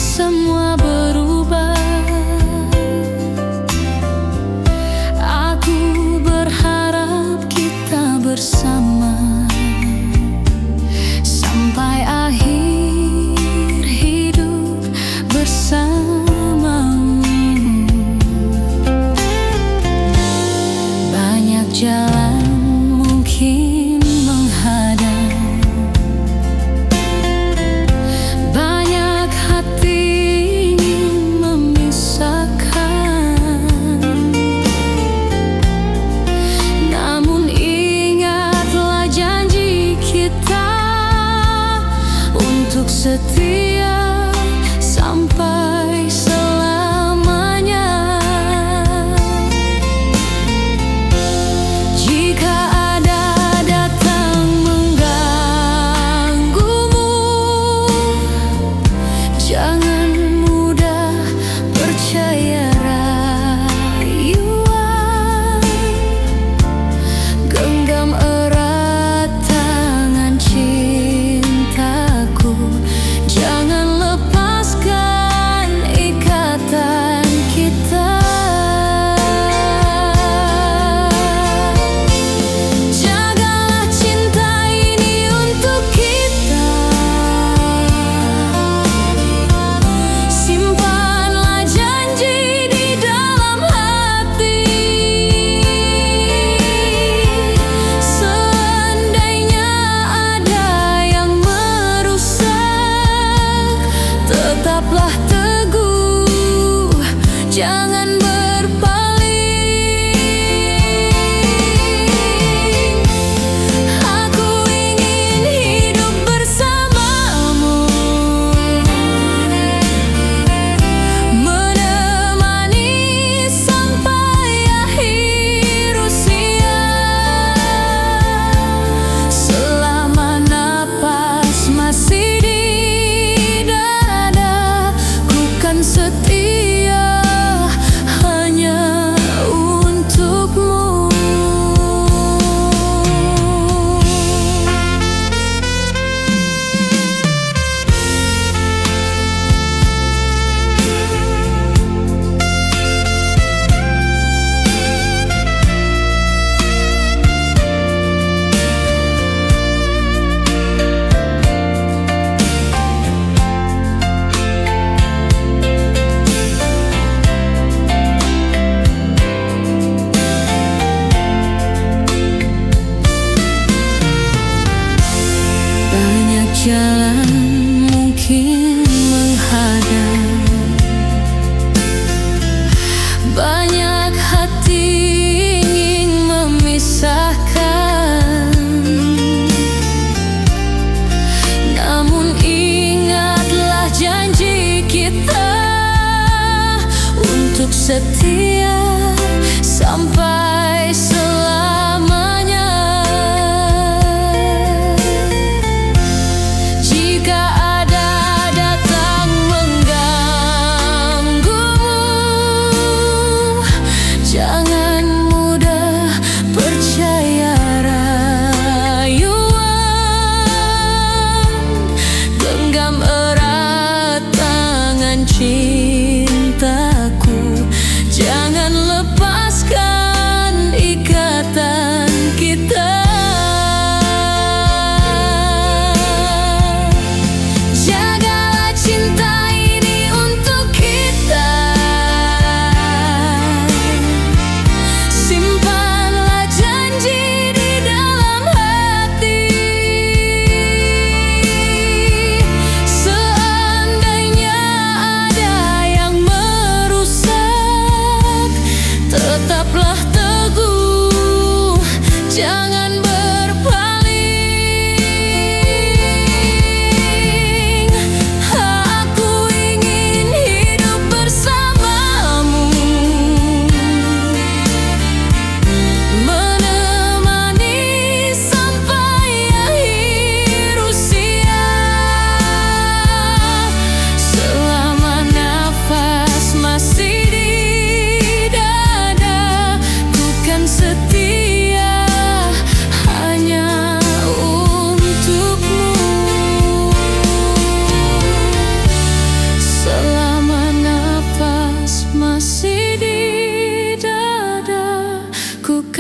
semua berubah. Aku berharap kita bersama sampai akhir hidup bersamamu. Banyak jalan mungkin menghadap, banyak hati ingin memisahkan. Namun ingatlah janji kita untuk setia sampai selamanya. Jika ada datang mengganggumu, jangan mudah percaya rayuan. Genggam erat tangan cintaku, jangan lepaskan ikatan kita. Jagalah cinta ini untuk kita, simpanlah janji di dalam hati. Seandainya ada yang merusak, tetaplah teguh, jangan berpaling. Aku ingin hidup bersamamu, menemani sampai akhir usia. Selama napas masih di dada, ku kan setia hanya untukmu. Banyak jalan mungkin menghadap, banyak hati ingin memisahkan. Namun ingatlah janji kita untuk setia sampai selamanya. Jika ada datang mengganggumu, jangan mudah percaya rayuan. Genggam erat tangan cintaku, jangan lepaskan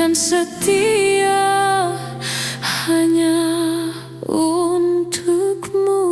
dan setia hanya untukmu.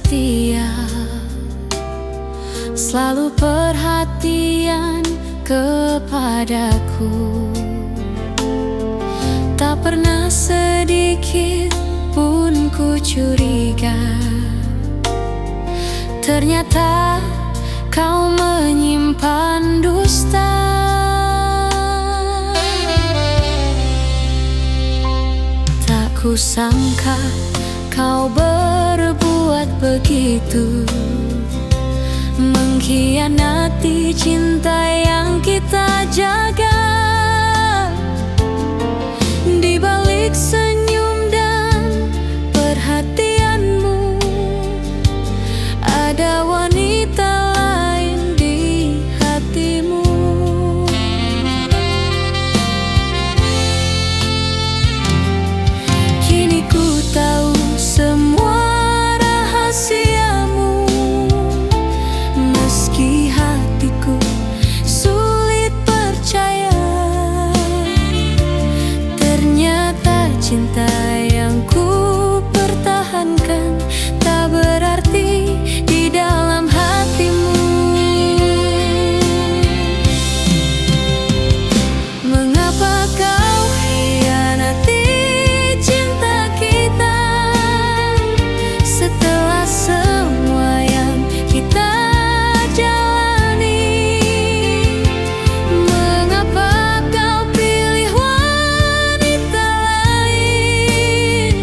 setia, selalu perhatian kepadaku. Tak pernah sedikit pun ku curiga, ternyata kau menyimpan dusta. Tak kusangka kau berbuat begitu, mengkhianati cinta yang kita jaga. Di balik senyum dan perhatianmu, ada wanita lain di hatimu. Kini ku tahu semua rahasiamu, meski hatiku sulit percaya. Ternyata cinta yang ku pertahankan tak berarti di dalam hatimu. Mengapa kau hianati cinta kita, setelah semua yang kita jalani? Mengapa kau pilih wanita lain,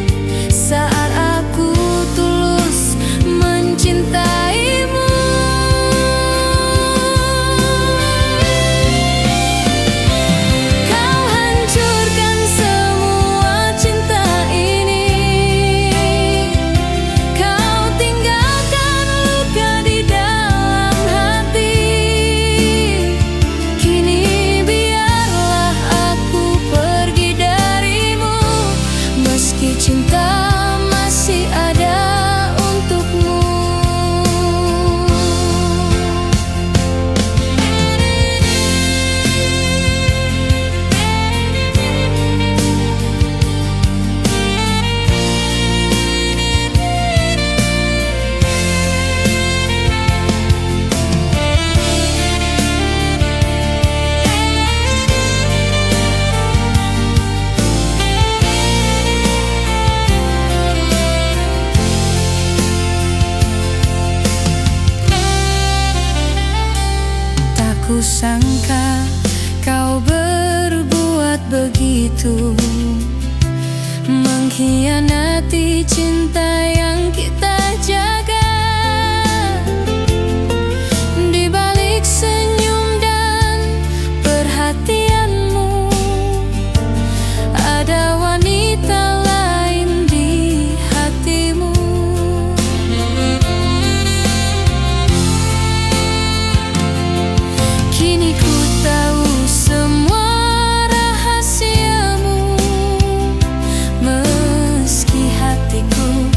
saat aku tulus mencintaimu? Kau hancurkan semua cinta ini, kau tinggalkan luka di dalam hati. Kini biarlah aku pergi darimu, meski cinta masih ada untukmu. Tak kusangka kau berbuat begitu, mengkhianati cinta yang kita jaga. Di balik senyum dan perhatianmu, ada wanita lain di hatimu. Kini ku tahu semua rahasiamu, meski hatiku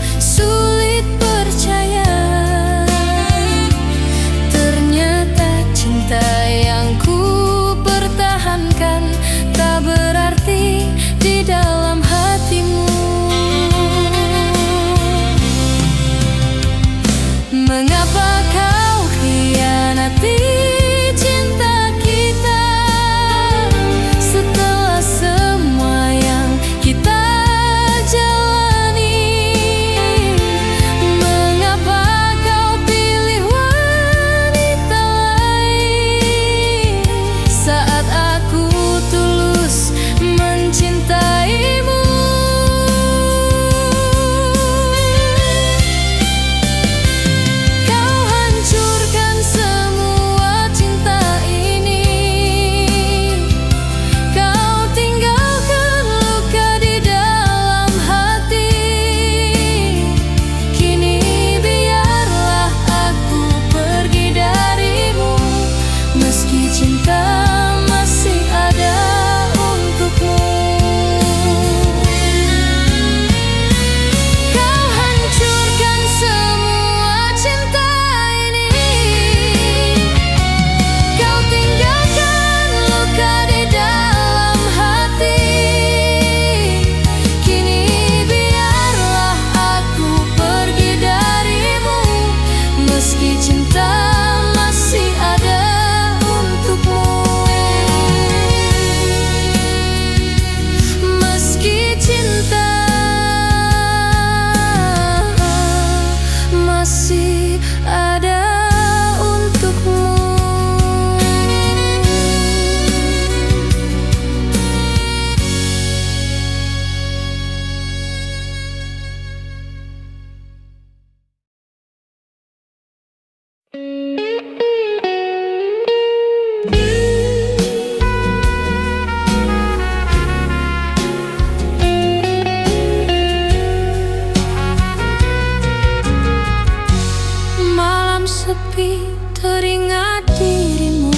hati teringat dirimu,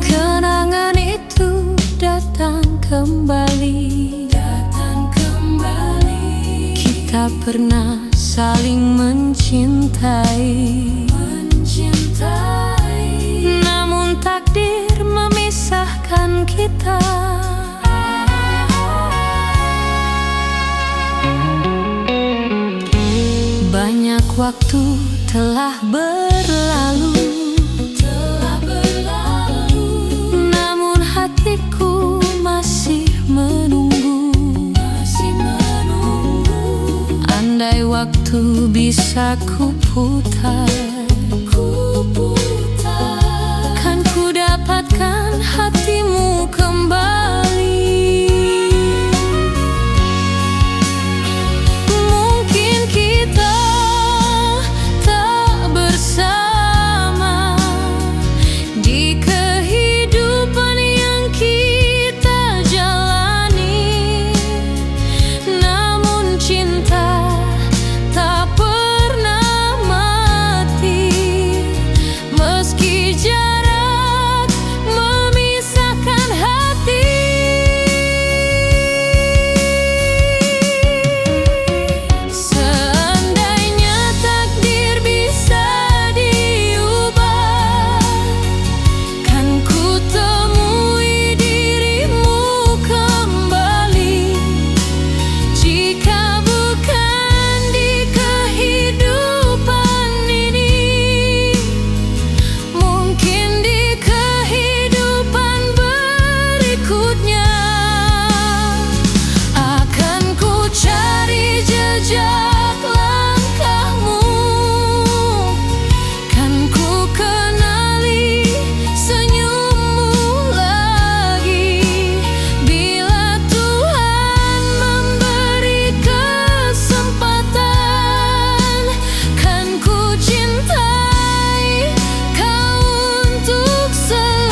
kenangan itu datang kembali. Kita pernah saling mencintai, namun takdir memisahkan kita. Banyak waktu telah berlalu, namun hatiku masih menunggu. Andai waktu bisa kuputar, kan ku dapatkan hatimu kembali. Mungkin kita tak bersama di kehidupan yang kita jalani, namun cinta tak pernah mati. Meski jarak memisahkan hati, seandainya takdir bisa diubah, kan ku temui dirimu kembali. Jika bukan di kehidupan ini, mungkin di kehidupan berikutnya akan ku cari jejak langkahmu, kan ku kenali senyummu lagi. Bila Tuhan memberi kesempatan, kan ku cintai kau untuk selamanya.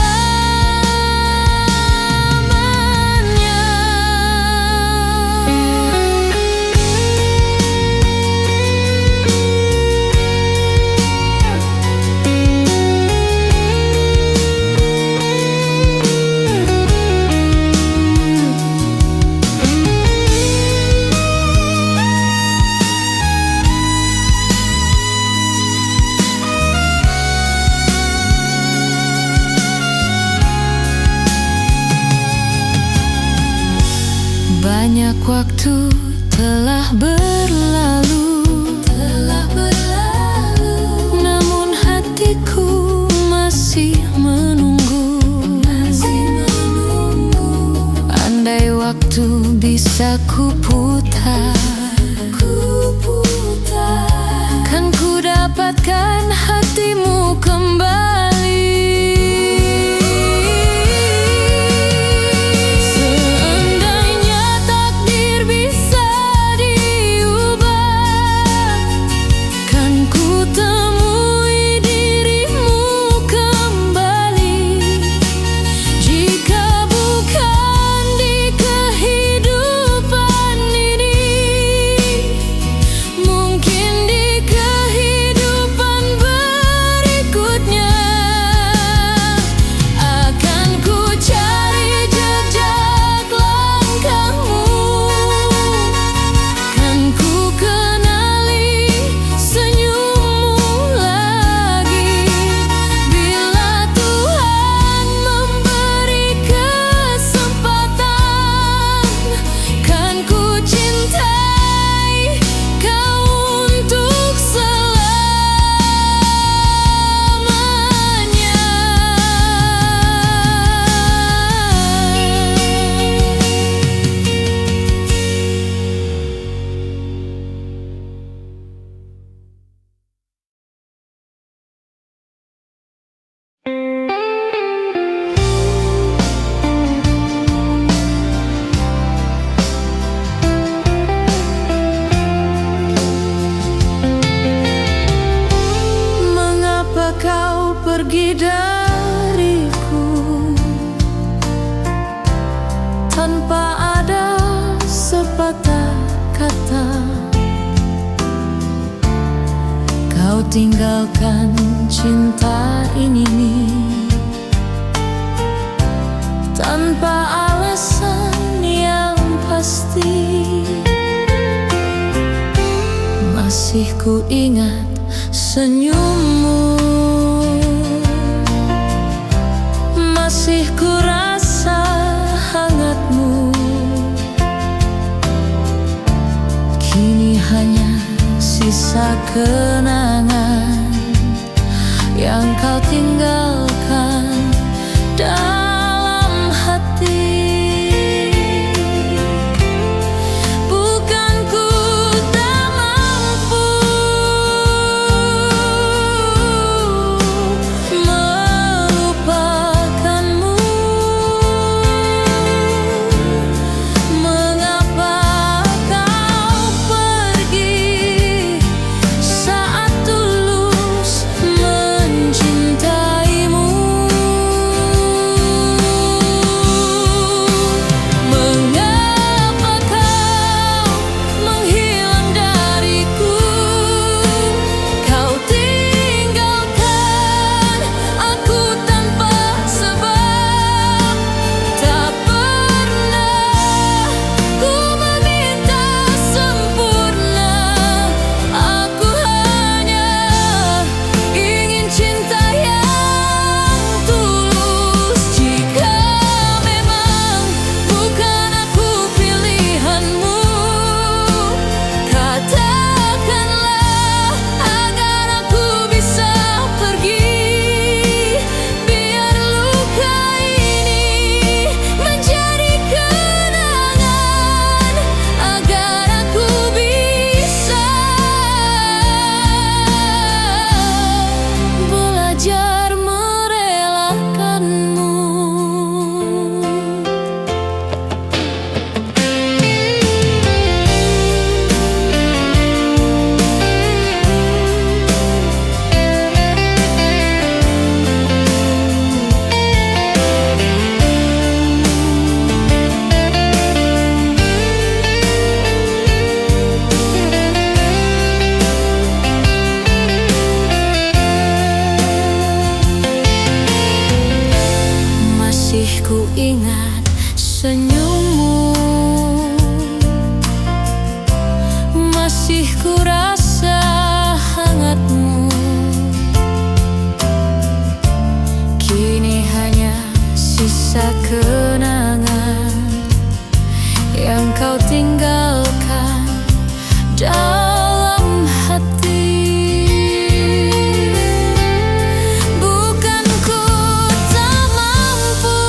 Banyak waktu telah berlalu, namun hatiku masih menunggu. Andai waktu bisa kuputar, kan ku dapatkan hatimu kembali. Seandainya takdir bisa diubah, kan ku temui dirimu kembali. Jika bukan di kehidupan ini, mungkin di kehidupan berikutnya akan ku cari jejak langkahmu, kan ku kenali senyummu lagi. Bila Tuhan memberi kesempatan, kan ku cintai kau untuk selamanya. Mengapa kau pergi dariku tanpa ada sepatah kata? tinggalkan cinta ini tanpa alasan yang pasti. Masih ku ingat senyummu, masih ku rasa hangatmu. Kini hanya sisa kenangan yang kau tinggalkan dalam hati. Bukan ku tak mampu melupakanmu, mengapa kau pergi saat tulus mencintaimu? Mengapa kau menghilang dariku? Kau tinggalkan aku tanpa sebab. Tak pernah ku meminta sempurna, aku hanya ingin cinta yang tulus. Jika memang bukan aku pilihanmu, katakanlah agar aku bisa pergi. Biar luka ini menjadi kenangan, agar aku bisa belajar merelakanmu. Masih ku ingat senyummu, masih ku rasa hangatmu. Kini hanya sisa kenangan yang kau tinggalkan dalam hati. Bukan ku tak mampu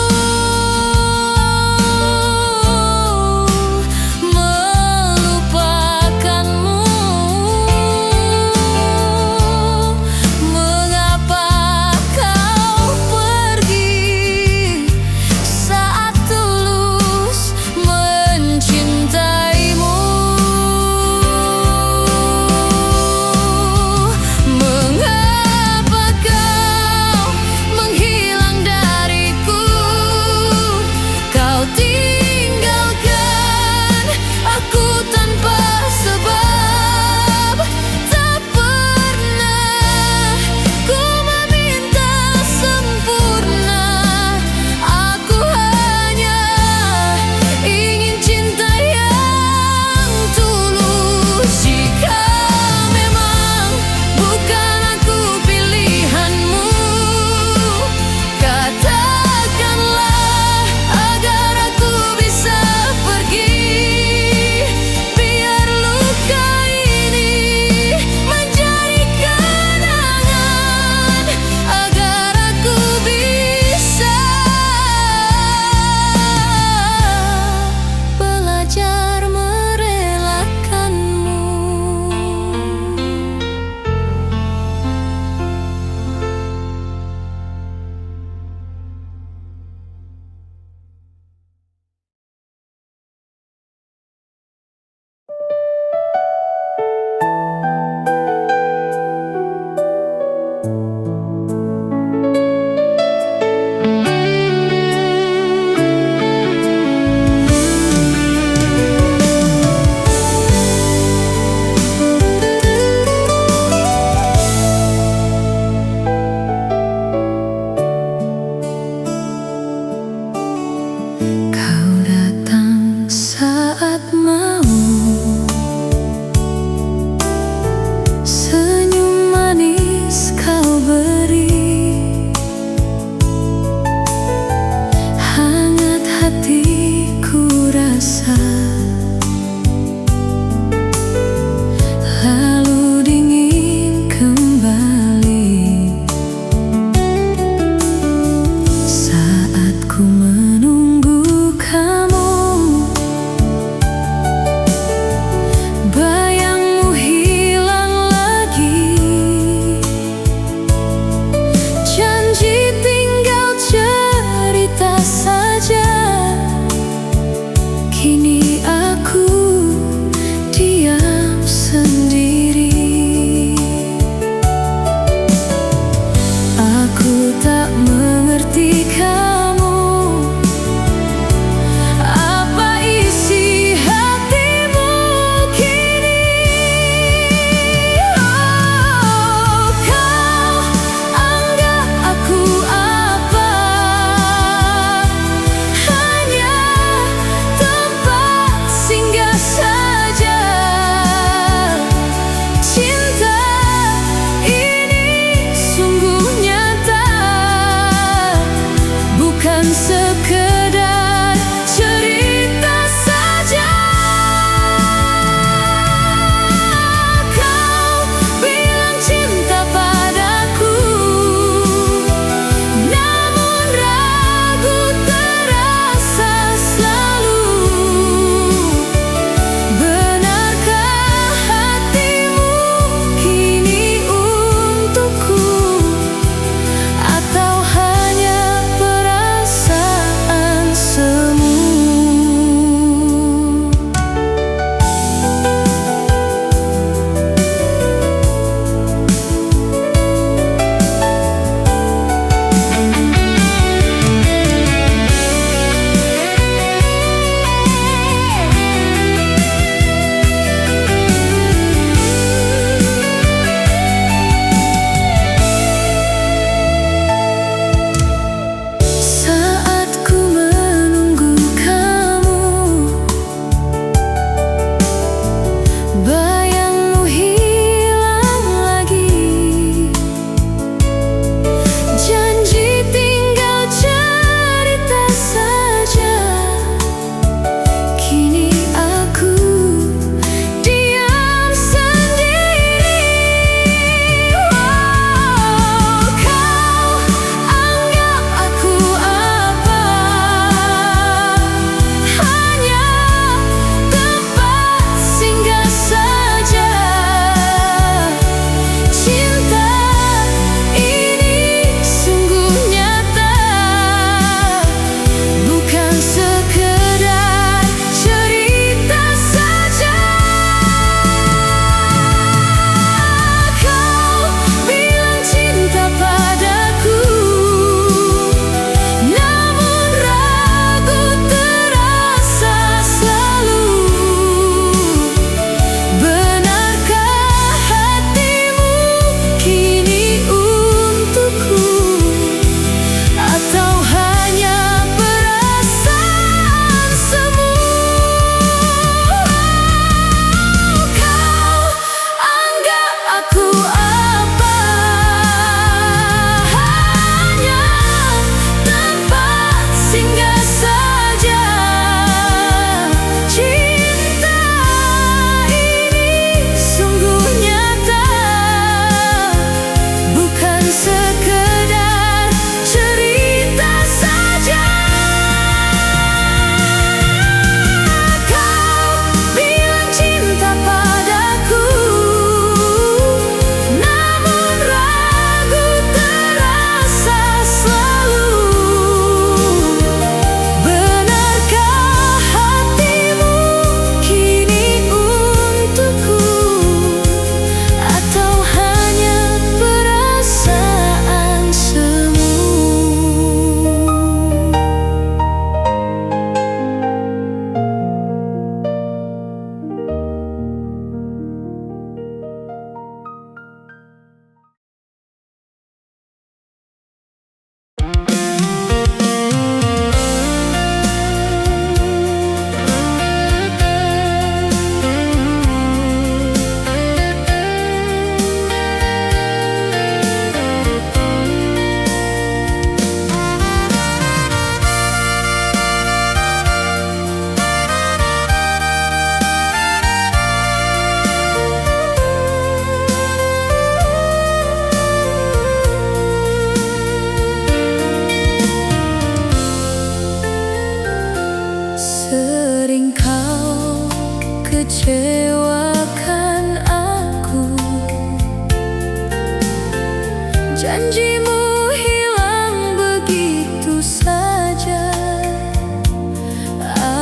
Janjimu hilang begitu saja.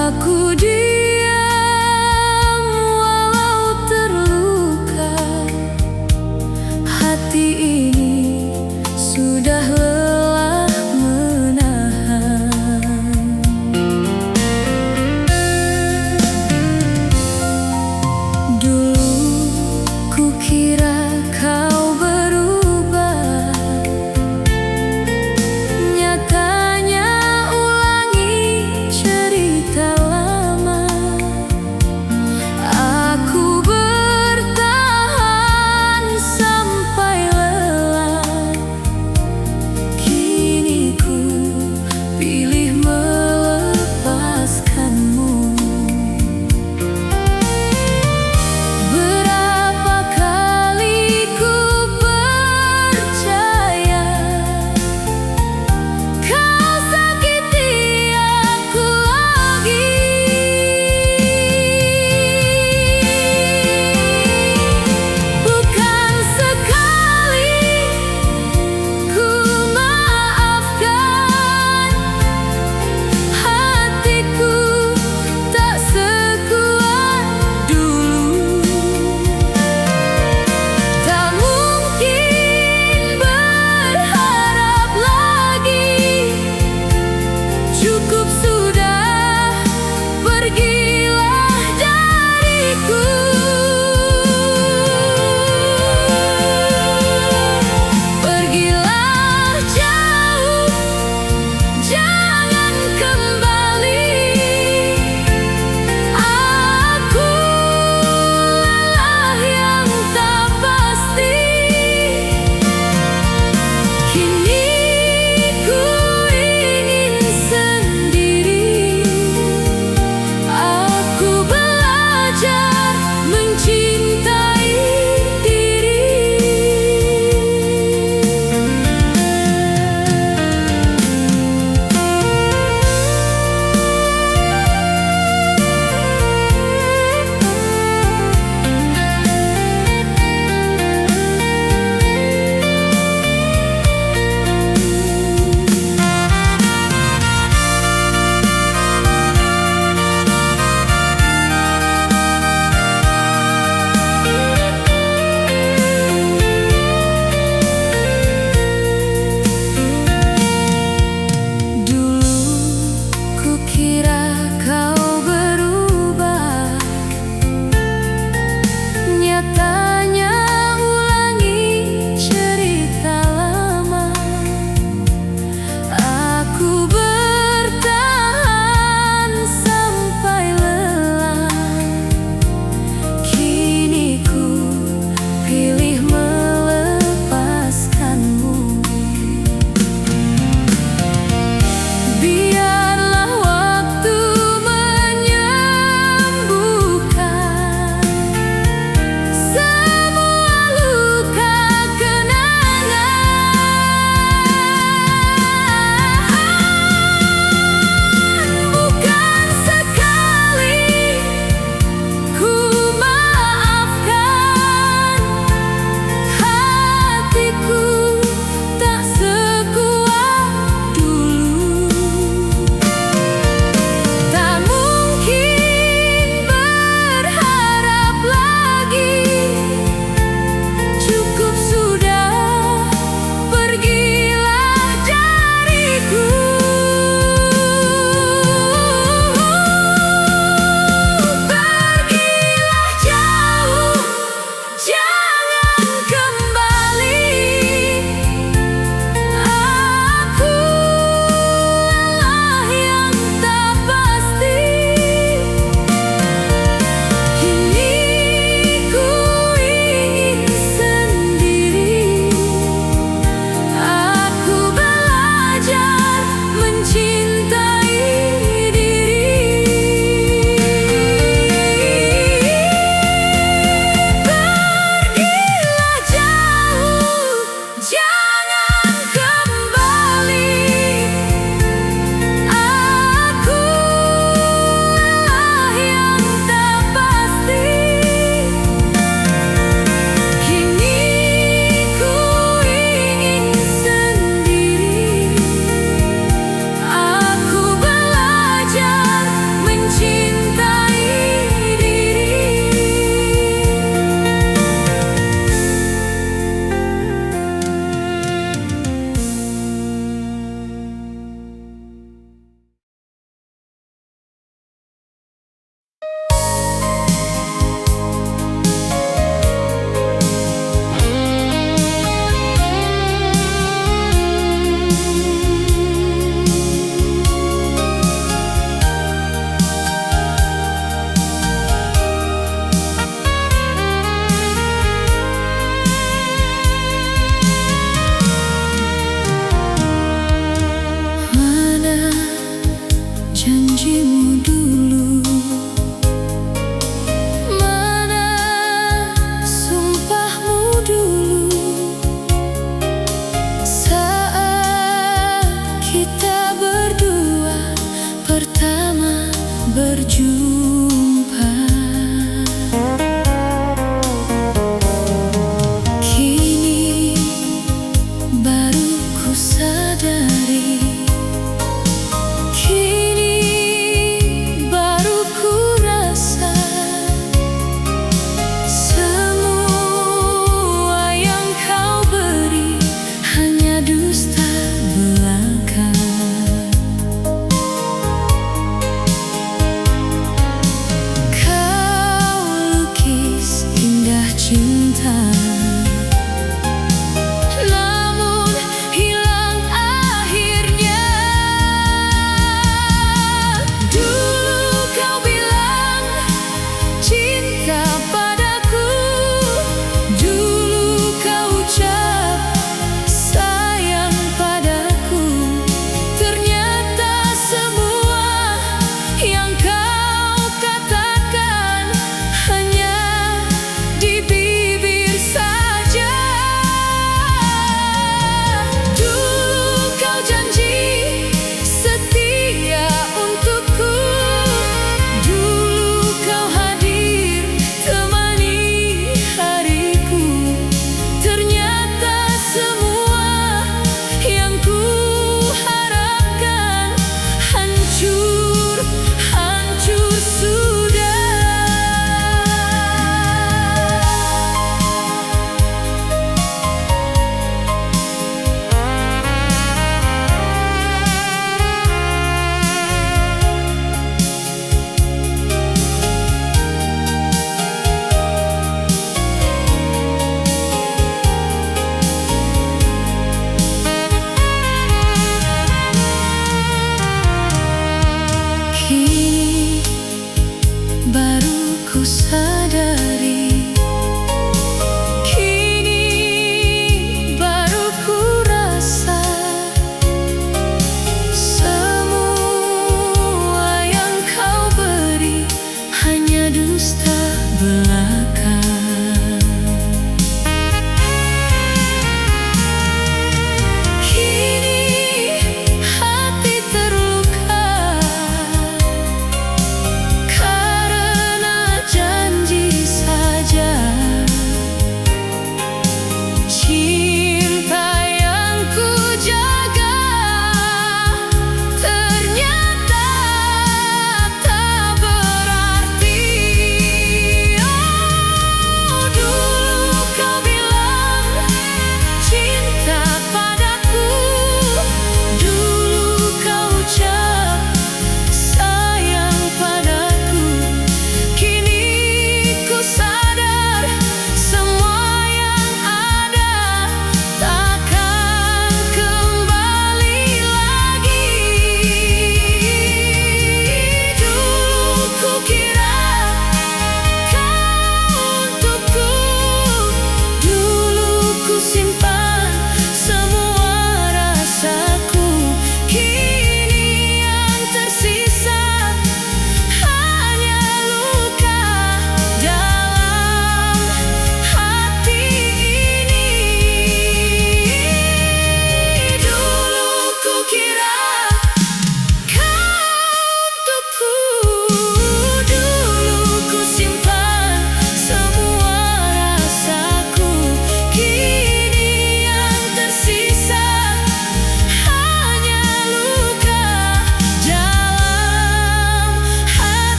Aku diam walau terluka. Hati ini sudah lelah menahan. Dulu kukira kau berubah, nyatanya ulangi cerita lama. Aku bertahan sampai lelah.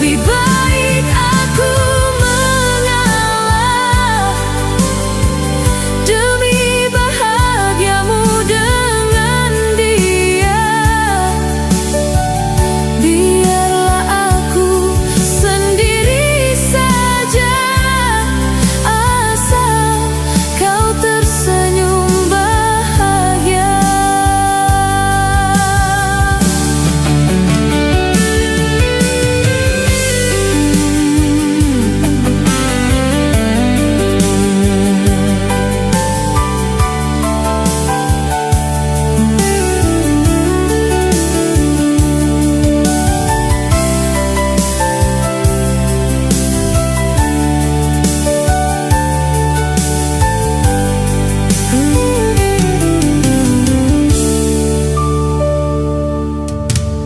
Lebih baik aku mengalah demi bahagiamu dengan dia. Biarlah aku sendiri saja, asal kau tersenyum bahagia.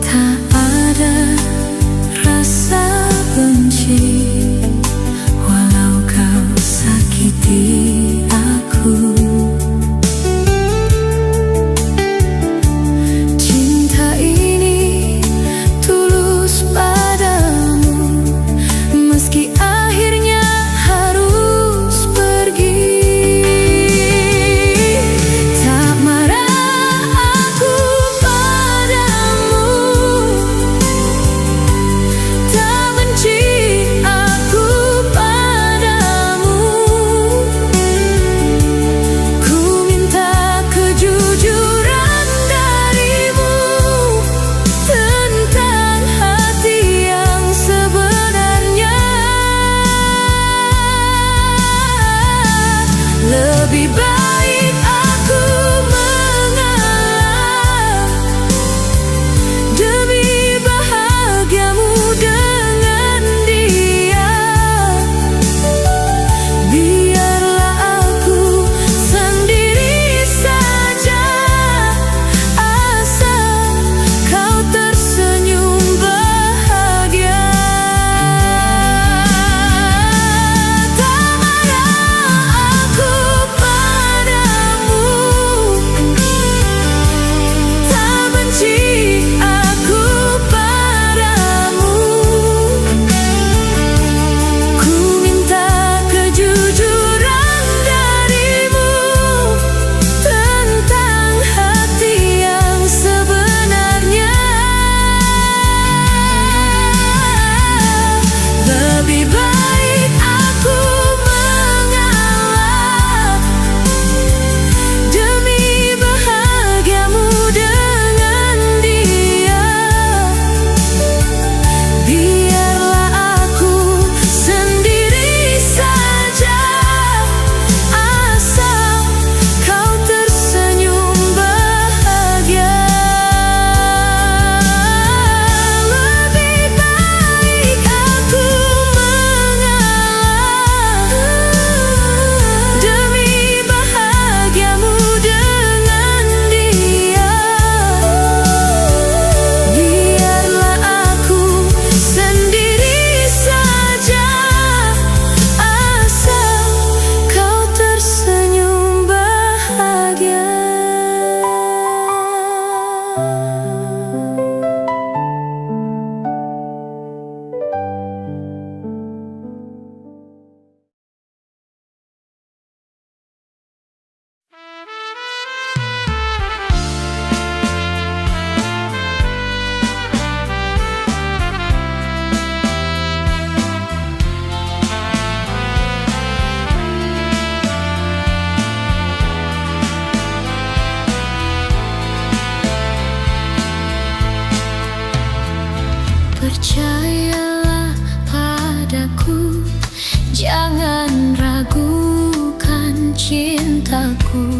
Tak ada rasa benci walau kau sakiti aku. Cinta ini tulus padamu, meski akhirnya harus pergi. Tak marah aku padamu, tak benci aku padamu. Ku minta kejujuran darimu tentang hati yang sebenarnya. Lebih baik aku mengalah demi bahagiamu dengan dia. Biarlah aku sendiri saja, asal kau tersenyum bahagia. Tak marah aku padamu, tak benci aku padamu. Ku minta kejujuran darimu tentang hati yang sebenarnya. Lebih baik aku mengalah demi bahagiamu dengan dia. Biarlah aku sendiri saja, asal kau tersenyum bahagia. Lebih baik aku mengalah demi bahagiamu dengan dia. Biarlah aku sendiri saja, asal kau tersenyum bahagia. Percayalah padaku, jangan ragukan cintaku.